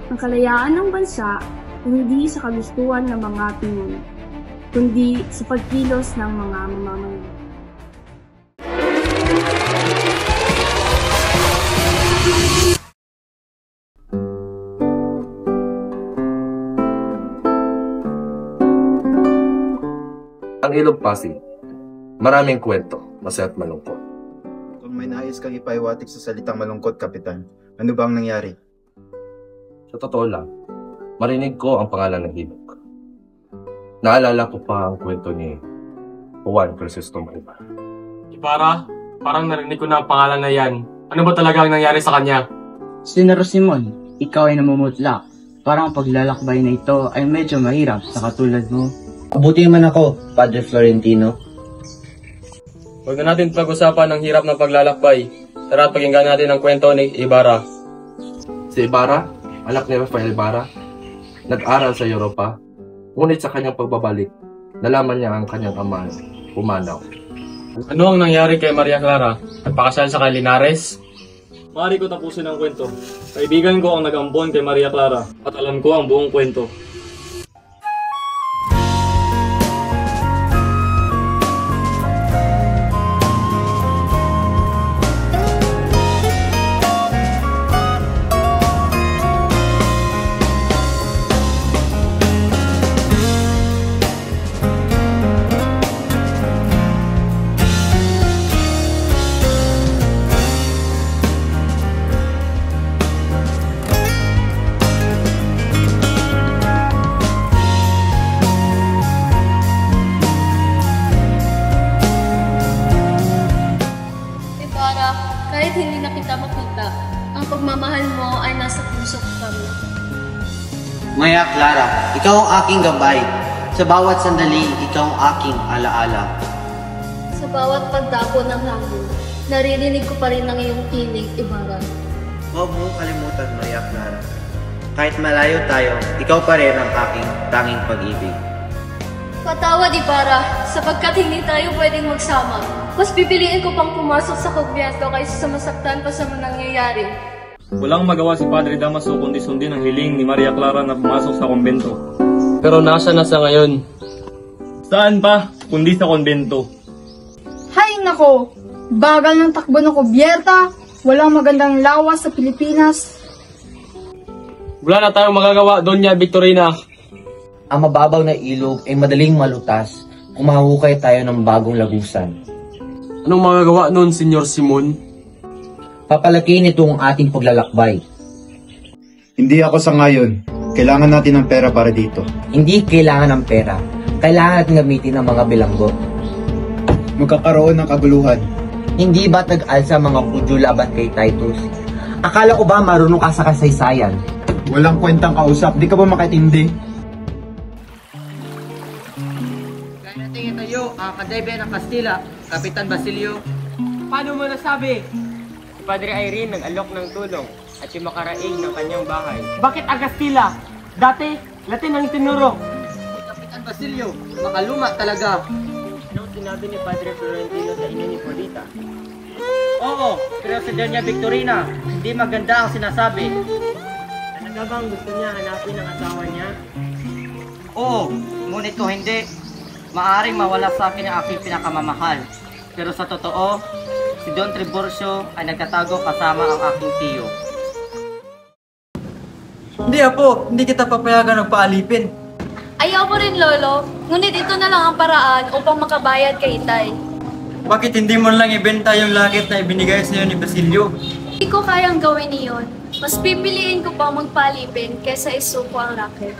ang kalayaan ng bansa hindi sa kagustuhan ng mga pinuno, kundi sa pagkilos ng mga mamamayan. Ang Ilog Pasig, maraming kwento, masaya at malungkot. Kung may nais kang ipaiwatig sa salitang malungkot, Kapitan, ano ba ang nangyari? Sa totoo lang, marinig ko ang pangalan ng ilog. Naalala ko pa ang kwento ni Juan Crisóstomo Ibarra. Ibarra, parang narinig ko na ang pangalan na yan. Ano ba talaga ang nangyari sa kanya? Senador Simon, ikaw ay namumutla. Parang ang paglalakbay na ito ay medyo mahirap sa katulad mo. Mabuti man ako, Padre Florentino. Huwag na natin pag-usapan ang hirap ng paglalakbay. Tara at pakinggan natin ang kwento ni Ibarra. Si Ibarra, anak ni Rafael Ibarra, nag-aral sa Europa, ngunit sa kanyang pagbabalik, nalaman niya ang kanyang ama pumanaw. Ano ang nangyari kay Maria Clara? Nagpakasal sa kay Linares? Maaari ko tapusin ang kwento. Kaibigan ko ang nag-ambon kay Maria Clara at alam ko ang buong kwento. Kahit hindi na kita makita, ang pagmamahal mo ay nasa puso ko kami. Maya Clara, ikaw ang aking gabay. Sa bawat sandali, ikaw ang aking alaala. Sa bawat pagdako ng hangin, naririnig ko pa rin ang iyong tinig, Ibarra. Huwag mo kalimutan, Maya Clara. Kahit malayo tayo, ikaw pa rin ang aking tanging pag-ibig. Patawad, Ibarra, sapagkat hindi tayo pwedeng magsama. Mas pipiliin ko pang pumasok sa kubyento kaysa sa masaktan pa sa nangyayari. Walang magawa si Padre Damaso kundi sundin ang hiling ni Maria Clara na pumasok sa kumbento. Pero nasa na sa ngayon? Saan pa kundi sa kumbento? Hay nako! Bagal ng takbo ng kubyerta, walang magandang lawas sa Pilipinas. Wala na tayong magagawa, Doña Victorina. Ang mababaw na ilog ay madaling malutas kung mahukay tayo ng bagong lagusan. Anong magagawa nun, Senyor Simon? Papalaki nito ang ating paglalakbay. Hindi ako sa ngayon. Kailangan natin ng pera para dito. Hindi kailangan ng pera. Kailangan natin gamitin ang mga bilanggo. Magkakaroon ng kaguluhan. Hindi ba't nag-alsa mga Hudyo laban kay Titus? Akala ko ba marunong ka sa kasaysayan? Walang kwentang kausap. Di ka ba makaintindi? Kaya natin tayo, ang Kadebe ng Kastila, Kapitan Basilio. Paano mo nasabi? Si Padre Irene nag-alok ng tulong at yung makaraig ng kanyang bahay. Bakit ang Kastila? Dati, Latin ang tinuro. Kapitan Basilio, makaluma talaga. Anong sinabi ni Padre Florentino sa inyo ni Polita? Oo, pero si Doña Victorina, hindi maganda ang sinasabi. Talaga bang gusto niya hanapin ang asawa niya? Oo, ngunit kung hindi, maaaring mawala sa akin ang aking pinakamamahal. Pero sa totoo, si Don Tiburcio ay nagtatago kasama ang aking tiyo. Hindi Apo, hindi kita papayagan ng paalipin. Ayaw mo rin, Lolo. Ngunit ito na lang ang paraan upang makabayad kay Itay. Bakit hindi mo lang ibenta yung lakit na ibinigay sa iyo ni Basilio? Hindi ko kayang gawin iyon. Mas pipiliin ko pa magpalipin kaysa isuko ang racket.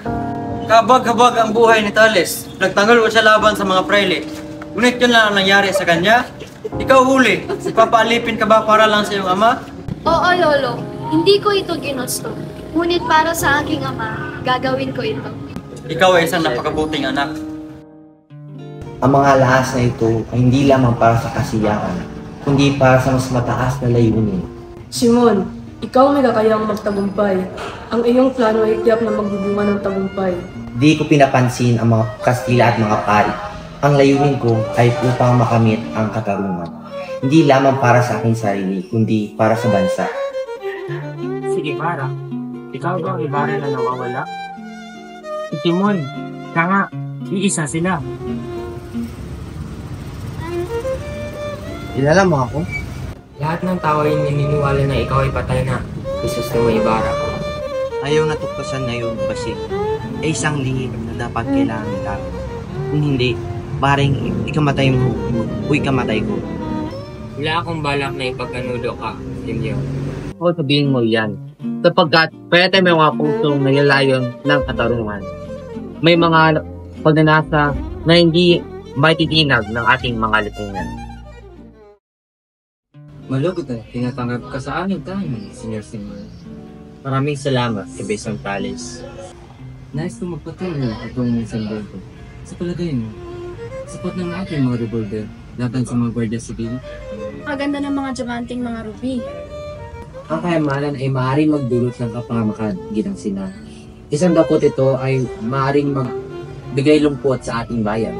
Kabag-kabag ang buhay ni Tales. Nagtanggol ko siya laban sa mga prele. Ngunit yun lang ang nangyari sa kanya. Ikaw huli, ipapaalipin ka ba para lang sa iyong ama? Oo, Lolo. Hindi ko ito ginusto. Ngunit para sa aking ama, gagawin ko ito. Ikaw ay isang napakabuting anak. Ang mga lahas na ito ay hindi lamang para sa kasiyahan, kundi para sa mas mataas na layunin. Simon, ikaw may kakayang magtagumpay. Ang iyong plano ay tiyak na magbubunga ng tagumpay. Di ko pinapansin ang mga Kastila at mga pari. Ang layunin ko ay upang makamit ang katarungan. Hindi lamang para sa aking sarili, kundi para sa bansa. Sige, Para. Ikaw ba ang Ibarra na nawawala? Si Timon, siya nga, iisa sila. Kilala mo ako? Lahat ng tao ay naniniwala na ikaw ay patay na. Crisostomo Ibarra. Ayaw natuklasan ngayon, Basil. Ay isang lihim na dapat kailangan itago. Kung hindi, paring ikamatay mo o ikamatay ko. Wala akong balak na ipagkanudo ka, Emilio. O sabihin mo yan, sapagkat pwede may mga pusong nilalayon ng katarungan. May mga pagnanasa na hindi maititinag ng ating mga lipungan. Malugod na tinatanggap ka sa aming tahanan, Senior Simon. Maraming salamat, Cabezon Palace. Nais kong magpatuloy itong sandalto. Sa palagay mo, sapat ng ating mga revolver laban sa mga Guardia Civil. Maganda ng mga diamanting mga ruby. Ang kayamanan ay maaaring magdulot ng kapahamakan, ginang sina. Isang dakot ito ay maaaring magbigay lungkot sa ating bayan.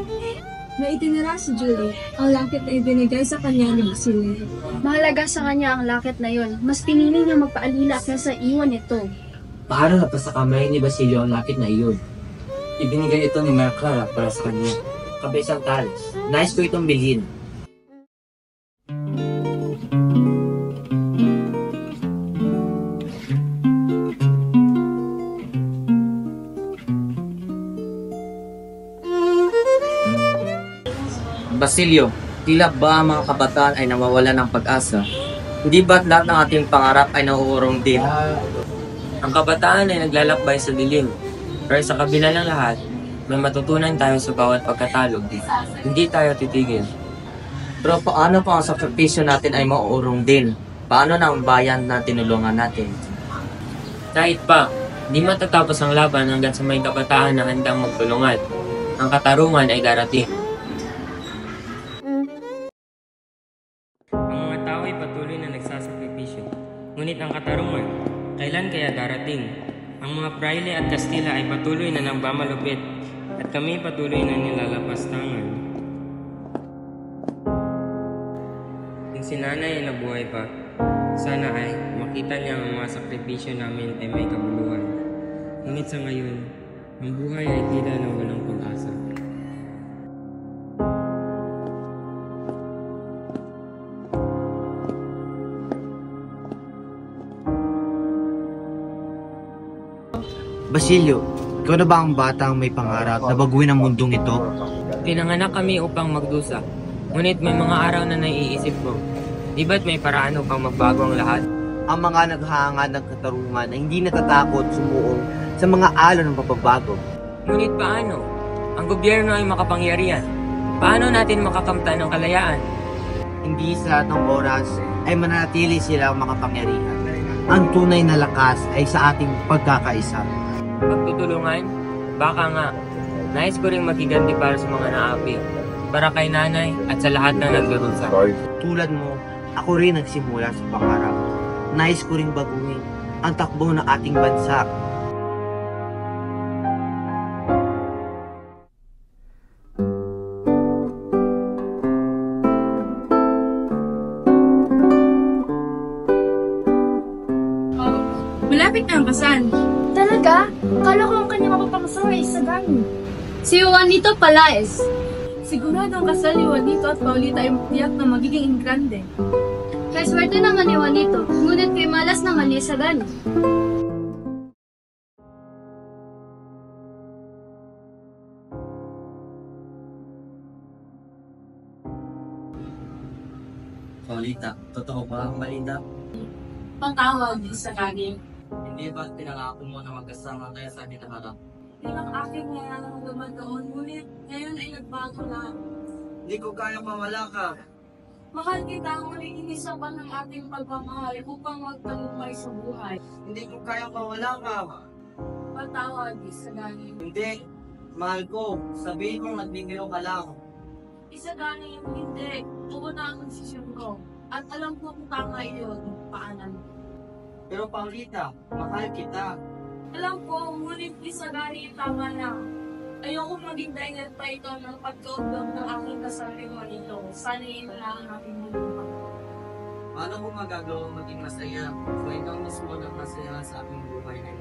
Naitinira si Julie. Ang lakit na ibinigay sa kanya ni Basilio. Mahalaga sa kanya ang lakit na yon. Mas pinili niya magpaalila kaysa iwan ito. Paano napasa kamay ni Basilio ang lakit na iyon? Ibinigay ito ni Maria Clara para sa kanya. Cabezon Palace. Nais ko itong bilhin. Basilio, tila ba ang mga kabataan ay nawawala ng pag-asa? Hindi ba't lahat ng ating pangarap ay nauurong din? Ang kabataan ay naglalakbay sa dilim. Pero sa kabila ng lahat, may matutunan tayo sa bawat pagkatalo. Hindi tayo titigil. Pero paano pa ang sakripisyo natin ay mauurong din? Paano na ang bayan na tinulungan natin? Kahit pa, di matatapos ang laban hanggang sa may kabataan na handang magtulungan. Ang katarungan ay darating. Ang mga tao ay patuloy na nagsasakripisyo. Ngunit ang katarungan, kailan kaya darating? Ang mga Praile at Kastila ay patuloy na nagmamalupit at kami patuloy na nilalapastangan. Kung si nanay ay nabuhay pa, sana ay makita niya ang mga sakripisyo namin ay may kabuluhan. Ngunit sa ngayon, ang buhay ay tila na walang pag-asa. Basilio, ikaw na ba ang batang may pangarap na baguhin ang mundong ito? Pinanganak kami upang magdusa. Ngunit may mga araw na naiisip ko, di ba't may paraan upang magbago ang lahat? Ang mga naghahangad ng katarungan na hindi natatakot sumuong sa mga alon ng pagbabago. Ngunit paano? Ang gobyerno ay makapangyarihan. Paano natin makakamtan ng kalayaan? Hindi sa lahat ng oras ay manatili silang makapangyarihan. Ang tunay na lakas ay sa ating pagkakaisa. Pagtutulungan? Baka nga. Nais ko rin magiganti para sa mga naapi. Para kay nanay at sa lahat na nagdurusa. Tulad mo, ako rin nagsimula sa pangarap. Nais ko rin baguhin ang takbo ng ating bansa. Malapit na ang kasal. Talaga? Kala ko ang kanyang mapapangasawa ay isa gani. Si Juanito Palaez. Sigurado ang kasal ni Juanito at Paulita ay tiyak na magiging ingrande. Kaya swerte naman ni Juanito, ngunit kay malas naman ni Sagani. Paulita, totoo ba ang balita? Pangtawag ni Sagani. Hindi ba pinangako mo na magkasama kaya sa amin naharap? Ilang aking nararamdaman doon, ngunit ngayon ay nagbago na. Hindi ko kaya mawala ka. Mahal kita, ngunit inisapan ng ating pagmamahal upang magtagumpay sa buhay. Hindi ko kaya mawala ka. Patawag ni Sagani. Hindi. Mahal ko. Sabihin kong nagbibiro ka lang. Isagani, hindi. Tuko na ang desisyon ko. At alam ko kung tama iyon, paanan. Pero Paulita, mahal kita. Alam ko, ngunit Isagani tama na. Ayoko maging dahilan pa ito ng pagkaudlog ng aking kasabihan nito. Sana yun lang ang aking malupa. Paano ko magagawa maging masaya kung ikaw mismo na masaya sa aking buhay na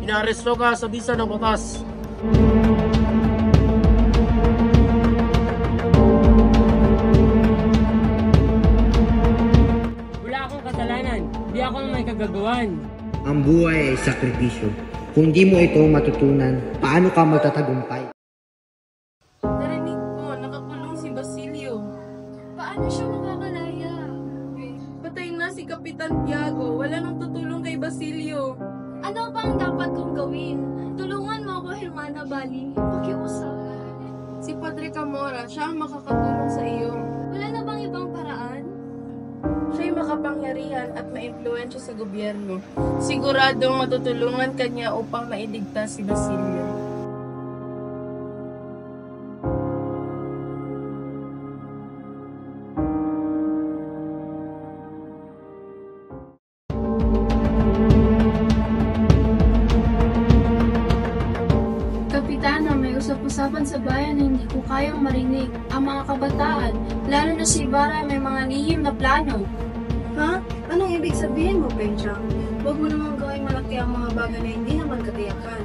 Inaaresto ka sa bisa ng batas. Wala akong kasalanan. Di ako ang may kagagawan. Ang buhay ay sakripisyo. Kung di mo ito matutunan, paano ka magtatagumpay? Narinig ko, nakakulong si Basilio. Paano siya makakalaya? Patay na si Kapitan Tiago. Wala nang tutulong kay Basilio. Ano ba ang dapat kong gawin? Tulungan mo ako, Hermana Bali. Pakiusap. Si Padre Camora, siya ang makakatulong sa iyo. Wala na bang ibang paraan? Siya'y makapangyarihan at maimpluwensya sa gobyerno. Siguradong matutulungan kanya upang mailigtas si Basilio. Kapitana, may usap-usapan sa bayan na hindi ko kayang marinig. Ang mga kabataan, lalo na si Ibarra, may mga lihim na plano. Ha? Anong ibig sabihin mo, Pencha? Huwag mo namang gawing malaki ang mga bagay na hindi naman katiyakan.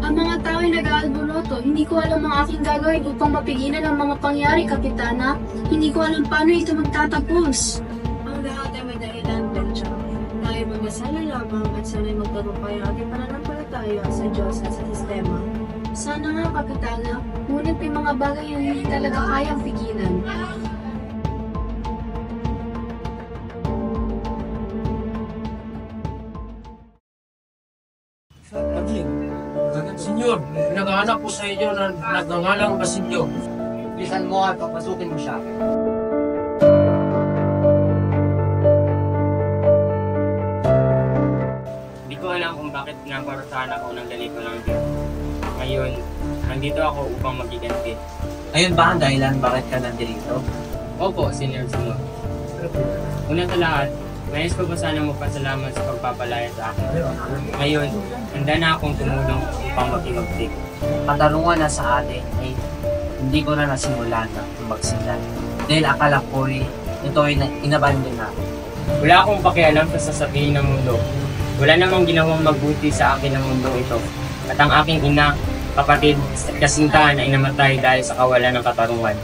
Ang mga tao ay nag-aalbuloto. Hindi ko alam ang aking gagawin upang mapigilan ang mga pangyari, Kapitana. Hindi ko alam paano ito magtatapos. Ang lahat ay may dahilan, Pencha. Tayo magdasal na lamang at sana'y magtagumpay ang ating pananampalataya sa Diyos at sa sistema. Sana nga, Kapitana. Ngunit may mga bagay na hindi talaga kayang pigilan. Senyor, naghahanap po sa inyo na nagngangalang Basilio. Bilisan mo at papasukin mo siya. Di ko alam kung bakit pinaparusahan ako ng ganito lang din. Ngayon, nandito ako upang magiganti. Ayun ba ang dahilan bakit ka nandito? Opo, Senior Simon. Una sa lahat, nais ko pa sana magpasalamat sa pagpapalaya sa akin. Ngayon, handa na akong tumulong upang makipagtik. Katarungan na sa atin ay hindi ko na nasimulan na magsilan. Dahil akala ko ito ay inabandon na. Wala akong pakialam sa sasabihin ng mundo. Wala namang ginawang mabuti sa akin ng mundo ito. At ang aking ina, kapatid, at kasintahan ay namatay dahil sa kawalan ng katarungan.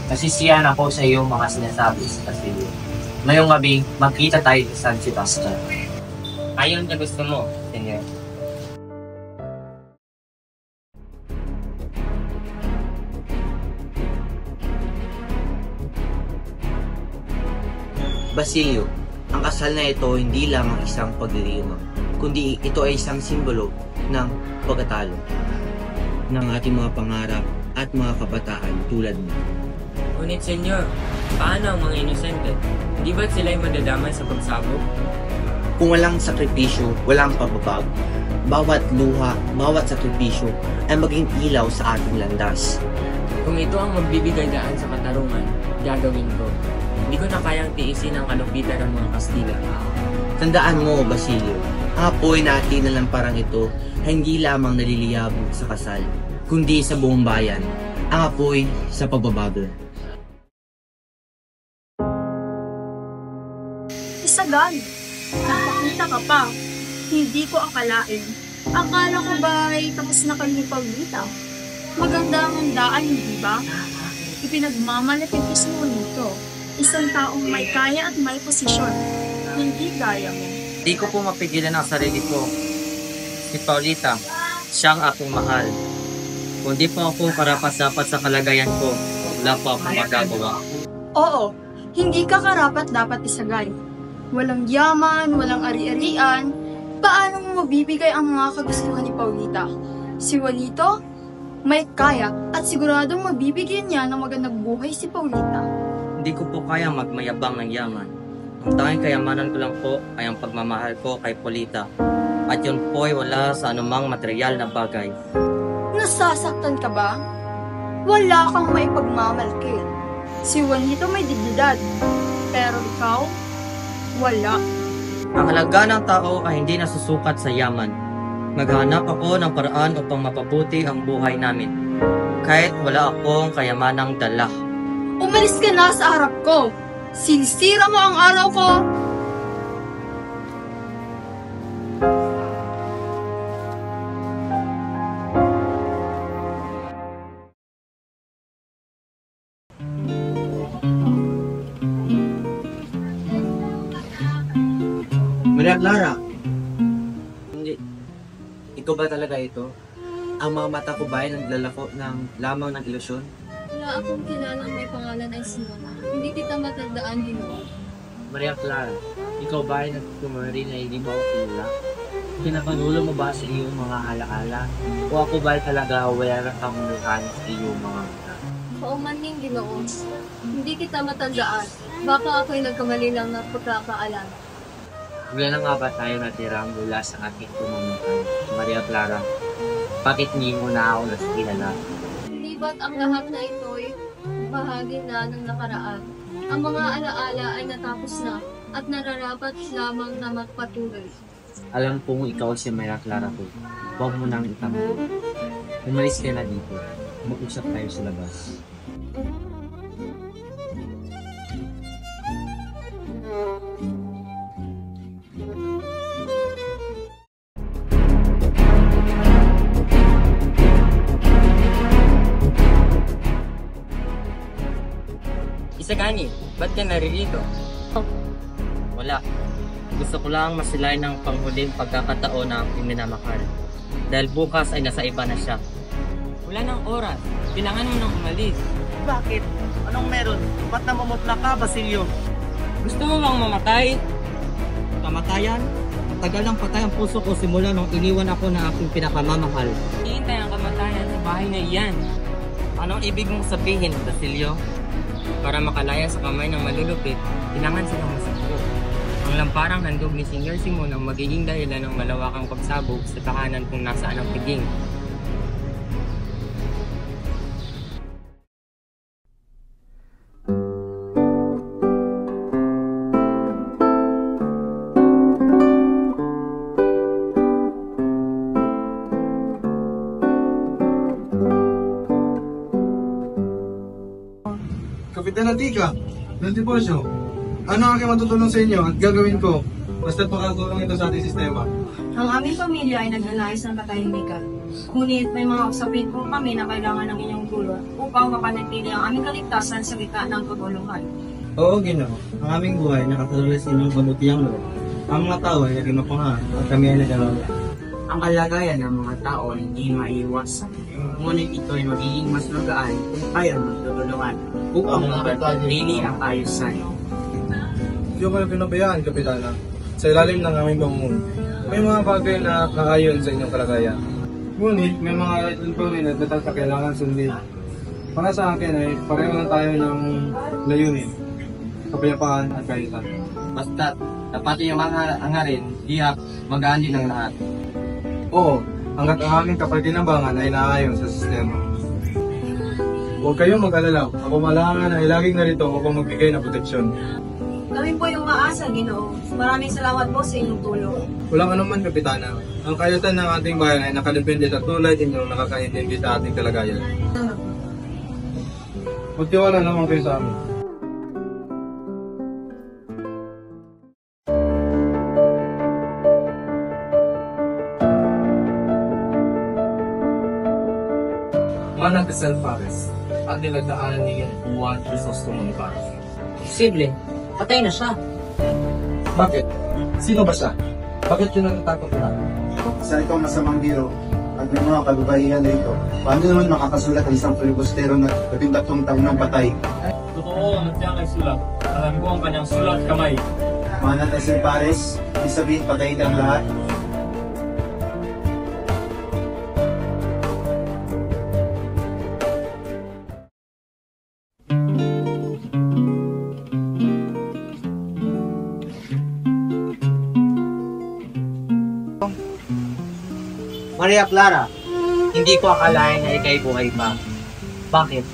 Nasisiyahan ako sa iyong mga sinasabi sa Basilio. Ngayong gabi, magkita tayo sa San Sebastian. Ayon na gusto mo, Senyor. Basilio, ang kasal na ito hindi lamang isang pagliliwang, kundi ito ay isang simbolo ng pagkatalo ng ating mga pangarap at mga kabataan tulad mo. Ngunit, Senyor, paano ang mga inosente? Di ba't sila'y madadamay sa pagsabog? Kung walang sakripisyo, walang pagbabago. Bawat luha, bawat sakripisyo ay maging ilaw sa ating landas. Kung ito ang magbibigay daan sa katarungan, gagawin ko. Hindi ko na kayang tiisin ang kalupitan ng mga Kastila. Tandaan mo, Basilio, ang apoy na atin parang ito ay hindi lamang naliliyabog sa kasal, kundi sa buong bayan, ang apoy sa pagbabago. Isagan! Nagpakita ka pa. Hindi ko akalain. Akala ko ba ay tapos na kami paglita? Maganda ang handaan, hindi ba? Ipinagmamalapit mo nito. Isang taong may kaya at may posisyon. Hindi gaya mo. Di ko po mapigilan ang sarili ko. Si Paulita, siyang aking mahal. Kung di po ako karapat-dapat sa kalagayan ko, wala po akong magagawa. Oo, hindi ka karapat-dapat isagay. Walang yaman, walang ari-arian. Paano mo mabibigay ang mga kagustuhan ni Paulita? Si Juanito, may kaya at siguradong mabibigyan niya ng magandang buhay si Paulita. Hindi ko po kaya magmayabang ng yaman. Ang tanging kayamanan ko lang po ay ang pagmamahal ko kay Paulita. At yun po ay wala sa anumang material na bagay. Nasasaktan ka ba? Wala kang maipagmamalaki. Si Juanito may dignidad, pero ikaw, wala. Ang halaga ng tao ay hindi nasusukat sa yaman. Maghanap ako ng paraan upang mapabuti ang buhay namin. Kahit wala akong kayamanang dala. Umalis ka na sa harap ko! Sinisira mo ang araw ko! Maria Clara! Hindi. Ikaw ba talaga ito? Ang mga mata ko ba ay naglalako lamang ng ilusyon? Wala akong kilalang may pangalan ay Simon. Hindi kita matandaan, Ginoo. Maria Clara, ikaw ba ay nagkumari na hindi mo ako kilala? Pinapagulo mo ba sa iyong mga alaala? O ako ba talaga wala kang mukhaan sa iyong mga mata? Paumanhin, Ginoo. Hindi kita matandaan. Baka ako'y nagkamali lang ng pagkakaalam. Wala na nga ba tayo natira mula sa aking pumamukhan? Maria Clara, bakit hindi mo na ako nakilala? Hindi ba't ang lahat na ito'y bahagi na ng nakaraan? Ang mga alaala ay natapos na at nararapat lamang na magpatuloy. Alam kong ikaw si Maria Clara ko. Huwag mo nang itampo. Umalis ka na dito. Mag-usap tayo sa labas. Isagani, ba't ka naririto? Wala. Gusto ko lang masilay ng panghuling pagkakataon na aking minamahal. Dahil bukas ay nasa iba na siya. Wala ng oras. Kailangan mo nang umalis. Bakit? Anong meron? Ba't namumutla ka, Basilio? Gusto mo bang mamatay? Kamatayan? Matagal ng patay ang puso ko simula nung iniwan ako ng aking pinakamamahal. Hihintay ang kamatayan sa bahay na iyan. Anong ibig mong sabihin, Basilio? Para makalaya sa kamay ng malulupit, kailangan silang masakbo. Ang lamparang handog ni Senior Simon ang magiging dahilan ng malawakang pagsabog sa tahanan kung nasaan ang piging. Kapitan Atika, Don Tiburcio, ano ang aking matutulong sa inyo at gagawin ko basta't makatulong ito sa ating sistema? Ang aming pamilya ay nagnanais ng katahimikan. Ngunit may mga usapin po kami na kailangan ng inyong tulong upang mapanatili ang aming kaligtasan sa gitna ng kaguluhan. Oo, Ginoo. Ang aming buhay nakatulong sa inyong kabutihang loob. Ang mga tao ay naging mapangarap at kami ay nagalaga. Ang kalagayan ng mga tao ay hindi maiwasan. Ngunit ito ay magiging mas magaan kung kaya magtutulungan upang mapanatili ang ayusan. Hindi ko kayo pinabayaan, Kapitana. Sa ilalim ng aming pamumuno, may mga bagay na kaayon sa inyong kalagayan. Ngunit may mga rin at dapat na kailangan sundin. Para sa akin ay pareho lang tayo ng layunin, kapayapaan at kahisan. Basta't dapat yung mga hangarin, diyak, magaan din ang lahat. Oo, hanggat ang aming kapaginabangan ay naayon sa sistema. Huwag kayong mag-alala, ako malangan ay laging narito upang magbigay ng proteksyon. Kami po yung maasa, Ginoo. Maraming salamat po sa inyong tulong. Walang anuman, Kapitana. Ang kayutan ng ating bayan ay nakadepende sa tulad inyong nakakaintindi sa ating kalagayan. Magtiwala naman kayo sa amin. Manang Casal Pares at nilagdaanan niya Juan Crisostomo Pares. Posible. Patay na siya. Bakit? Sino ba siya? Bakit yun natatakot na? Sa ikaw masamang biro at may mga kababaihan rito, paano naman makakasulat ang isang filibustero na 13 taon ng patay? Totoo ang nandiyan ay sulat. Alam ko ang kanyang sulat kamay. Manang Casal Pares, ibig sabihin patay ang lahat. Maria Clara, hindi ko akalain na ikay buhay pa. Bakit?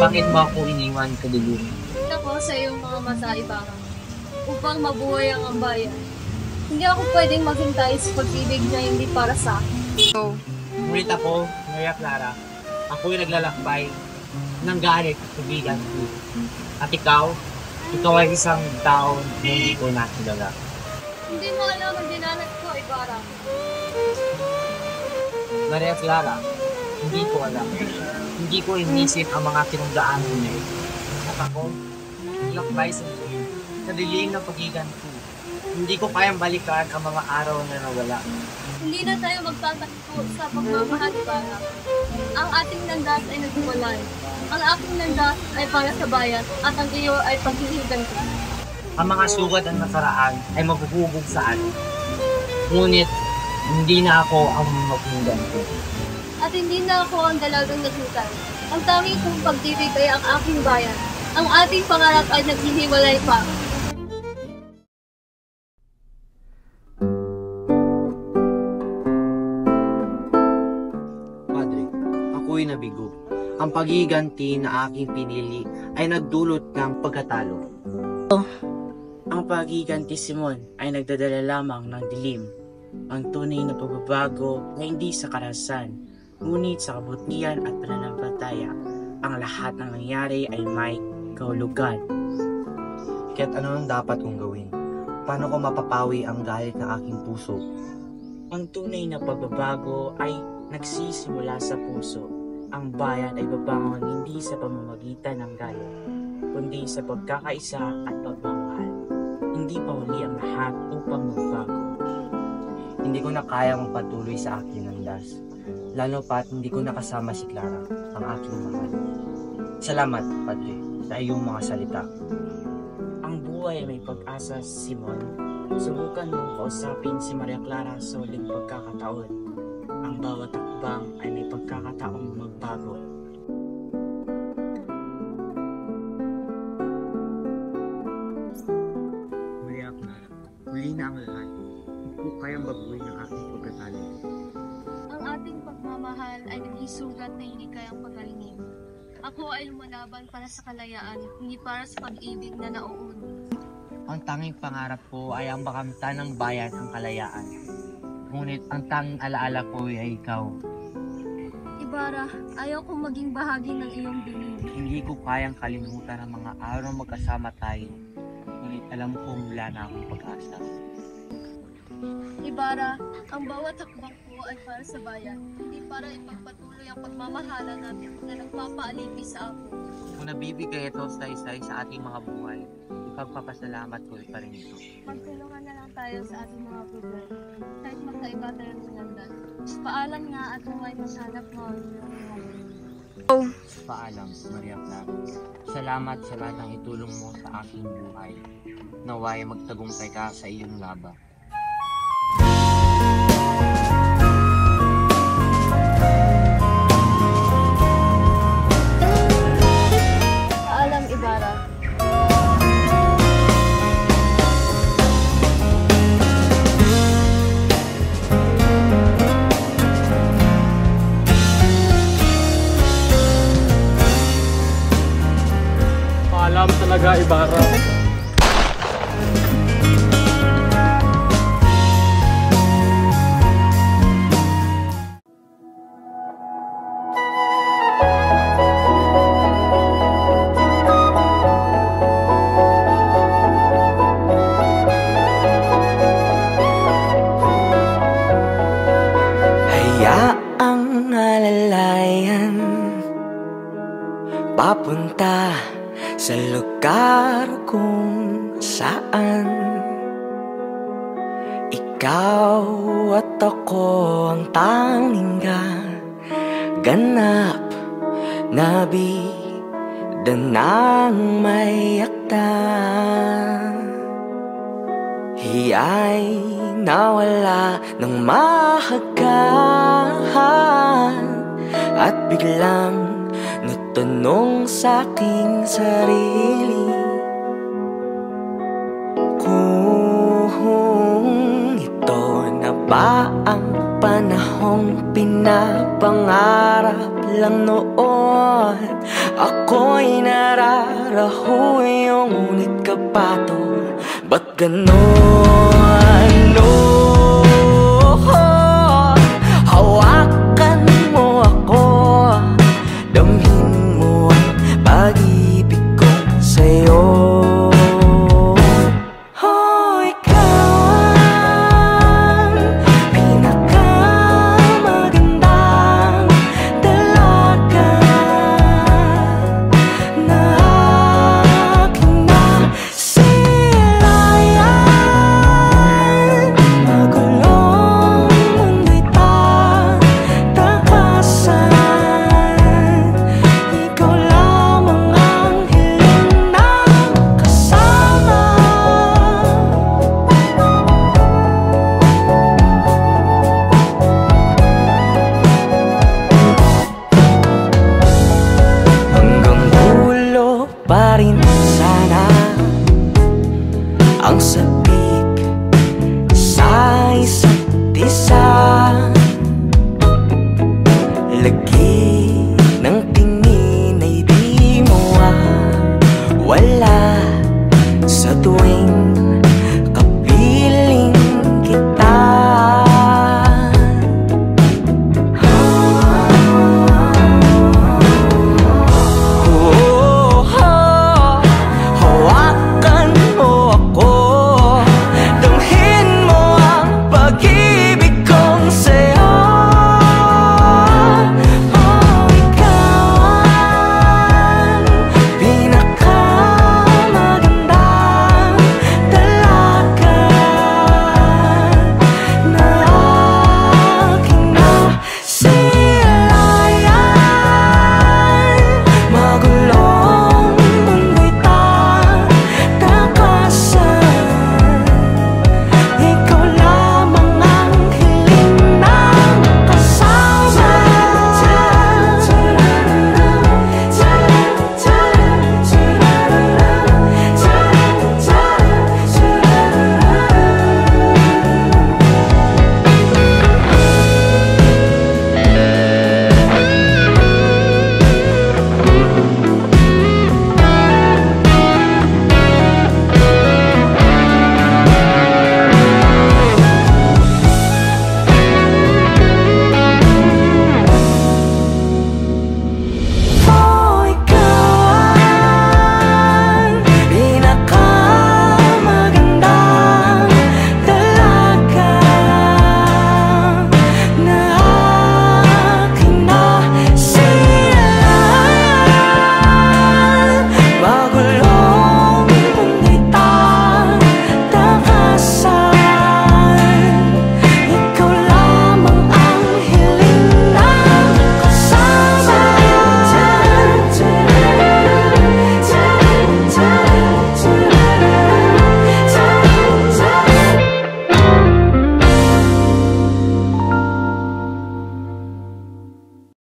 Bakit mo ako iniwan kadulungan? Ako sa iyong mga mata ibangan upang mabuhay ang ambayan. Hindi ako pwedeng maghintay sa pag-ibig na hindi para sa akin. Ngunit ako, Maria Clara, ako'y naglalakbay ng galit at tubigan ko. At ikaw ay isang tao na hindi ko nakilala. Hindi mo alam ang dinanas ko, Ibarra. Maria Clara, hindi ko alam. Hindi ko inisip ang mga tinugdaan ko na ito. At ako, naglakbay sa dilim ng pagigan ko. Hindi ko kayang balikan ang mga araw na nawala. Hindi na tayo magtatakbo sa pagmamahal, Ibarra. Ang ating landas ay naghiwalay. Ang aking landas ay para sa bayan at ang iyo ay paghihiganti. Ang mga sugad ng nakaraan ay mabuhubog sa atin. Ngunit, hindi na ako ang mapinggan ko. At hindi na ako ang dalagang naghintay. Ang tanging kong pag-ibig ay ang aking bayan. Ang ating pangarap ay naghihiwalay pa. Padre, ako'y nabigo. Ang paghiganti na aking pinili ay nagdulot ng pagkatalo. Ang paghiganti, Simon, ay nagdadala lamang ng dilim. Ang tunay na pagbabago na hindi sa karahasan, ngunit sa kabutihan at pananampalataya. Ang lahat ng nangyari ay may kahulugan. Kaya't ano ang dapat kong gawin? Paano ko mapapawi ang galit ng aking puso? Ang tunay na pagbabago ay nagsisimula sa puso. Ang bayan ay babangon hindi sa pamamagitan ng galit, kundi sa pagkakaisa at pagmamahal. Hindi pa huli ang lahat upang magbago. Hindi ko na kaya magpatuloy sa aking landas. Lalo pa't hindi ko nakasama si Clara, ang aking mahal. Salamat, Padre, sa iyong mga salita. Ang buhay ay may pag-asa, Simon. Subukan mong kausapin si Maria Clara sa uling pagkakataon. Ang bawat hakbang ay may pagkakataong magbago. Maria Clara, huli na ang lahat. Hindi ko kayang baguhin ang aking pagkatalo. Ang ating pagmamahal ay naghisugat na hindi kayang pagalingin. Ako ay lumalaban para sa kalayaan, hindi para sa pag-ibig na nauuno. Ang tanging pangarap ko ay ang makamtan ng bayan ang kalayaan. Ngunit ang tanging alaala ko ay ikaw. Ibarra, ayaw kong maging bahagi ng iyong dilim. Hindi ko kayang kalimutan ang mga araw na magkasama tayo. Ngunit alam kong wala na akong pag-asa. Ibarra, ang bawat hakbang ko ay para sa bayan, hindi para ipagpatuloy ang pagmamahala natin na nagpapaalipi sa ako. Kung nabibigay ito sa isa sa ating mga buhay, ipagpapasalamat ko pa rin ito. Magtulungan na lang tayo sa ating mga problema, kahit magkaiba tayo ng landas. Paalam nga at huwag masanap mo. Paalam, Maria Clara. Salamat sa lahat ng itulong mo sa aking buhay. Naway magtagumpay ka sa iyong laban. Paalam, Ibarra. Paalam talaga, Ibarra. Hayaang alalayan papunta sa lugar kung saan ikaw at ako ang tanging ganap na bida ng may akda. Hiya'y nawala ng mahagkan at biglang natanong sa'king sarili kung ito na ba ang panahong pinapangarap lang noon. Ako'y nararahoy, ngunit kapato, ba't ganon? No.